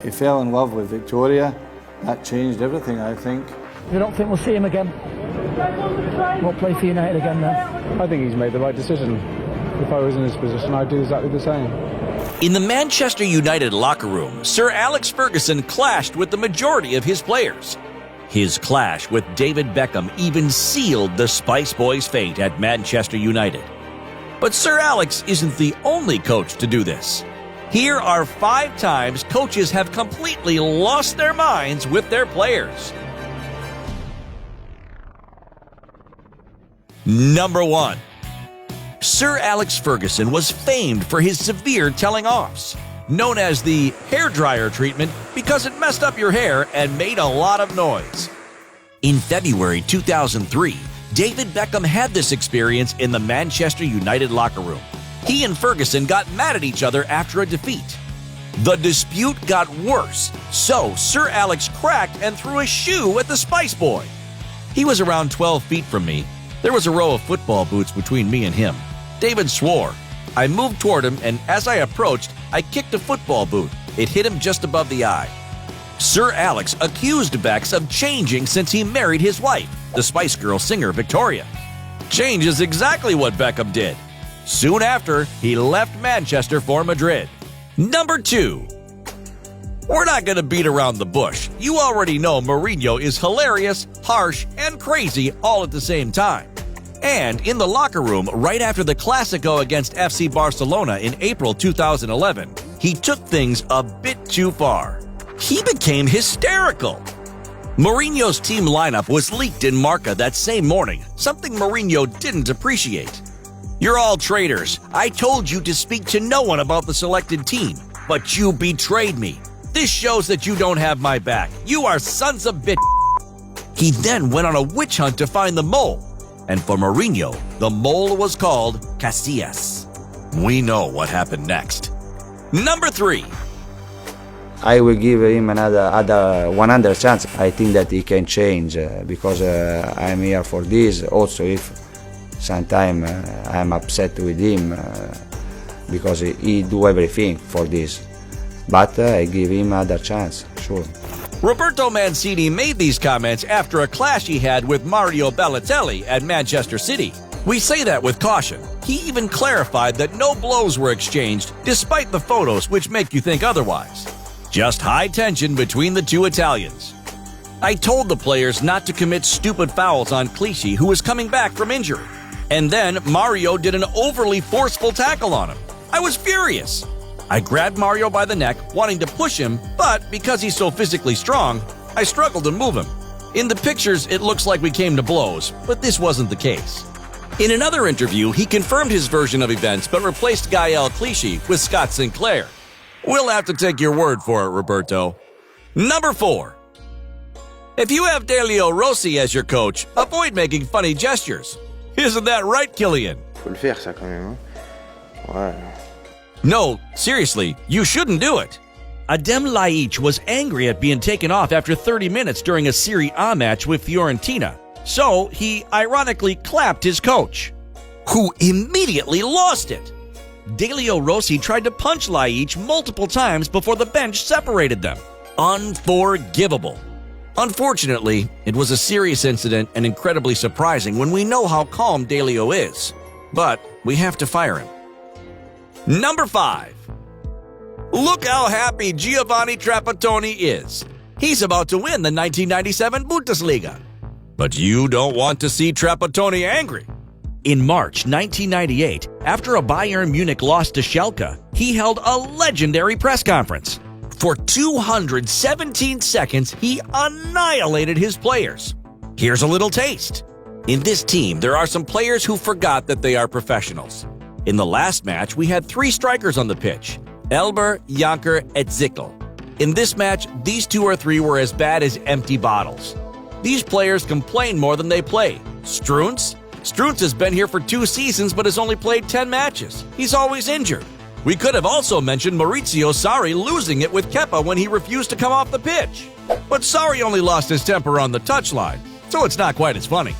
He fell in love with Victoria. That changed everything, I think. You don't think we'll see him again? Won't play for United again now? I think he's made the right decision. If I was in his position, I'd do exactly the same. In the Manchester United locker room, Sir Alex Ferguson clashed with the majority of his players. His clash with David Beckham even sealed the Spice Boys' fate at Manchester United. But Sir Alex isn't the only coach to do this. Here are 5 times coaches have completely lost their minds with their players. Number 1. Sir Alex Ferguson was famed for his severe telling-offs, known as the hairdryer treatment because it messed up your hair and made a lot of noise. In February 2003, David Beckham had this experience in the Manchester United locker room. He and Ferguson got mad at each other after a defeat. The dispute got worse, so Sir Alex cracked and threw a shoe at the Spice Boy. He was around 12 feet from me. There was a row of football boots between me and him. David swore. I moved toward him, and as I approached, I kicked a football boot. It hit him just above the eye. Sir Alex accused Bex of changing since he married his wife, the Spice Girl singer Victoria. Change is exactly what Beckham did. Soon after, he left Manchester for Madrid. Number 2. We're not going to beat around the bush. You already know Mourinho is hilarious, harsh, and crazy all at the same time. And in the locker room, right after the Clásico against FC Barcelona in April 2011, he took things a bit too far. He became hysterical. Mourinho's team lineup was leaked in Marca that same morning, something Mourinho didn't appreciate. You're all traitors. I told you to speak to no one about the selected team, but you betrayed me. This shows that you don't have my back. You are sons of bitch. He then went on a witch hunt to find the mole. And for Mourinho, the mole was called Casillas. We know what happened next. Number 3. I will give him another 100 chance. I think that he can change because I'm here for this. Also, if sometimes I'm upset with him because he do everything for this. But I give him another chance, sure. Roberto Mancini made these comments after a clash he had with Mario Balotelli at Manchester City. We say that with caution. He even clarified that no blows were exchanged, despite the photos which make you think otherwise. Just high tension between the two Italians. I told the players not to commit stupid fouls on Clichy, who was coming back from injury. And then Mario did an overly forceful tackle on him. I was furious. I grabbed Mario by the neck, wanting to push him, but because he's so physically strong, I struggled to move him. In the pictures, it looks like we came to blows, but this wasn't the case. In another interview, he confirmed his version of events but replaced Gael Clichy with Scott Sinclair. We'll have to take your word for it, Roberto. Number 4. If you have Delio Rossi as your coach, avoid making funny gestures. Isn't that right, Killian? Faut le faire, ça, quand même. Ouais. No, seriously, you shouldn't do it. Adem Laic was angry at being taken off after 30 minutes during a Serie A match with Fiorentina, so he ironically clapped his coach, who immediately lost it. Delio Rossi tried to punch Laic multiple times before the bench separated them. Unforgivable. Unfortunately, it was a serious incident and incredibly surprising when we know how calm Delio is. But we have to fire him. Number 5. Look how happy Giovanni Trapattoni is. He's about to win the 1997 Bundesliga. But you don't want to see Trapattoni angry. In March 1998, after a Bayern Munich loss to Schalke, he held a legendary press conference. For 217 seconds, he annihilated his players. Here's a little taste. In this team, there are some players who forgot that they are professionals. In the last match, we had 3 strikers on the pitch, Elber, Janker, and Zickel. In this match, these 2 or 3 were as bad as empty bottles. These players complain more than they play. Struntz has been here for 2 seasons but has only played 10 matches. He's always injured. We could have also mentioned Maurizio Sarri losing it with Kepa when he refused to come off the pitch. But Sarri only lost his temper on the touchline, so it's not quite as funny.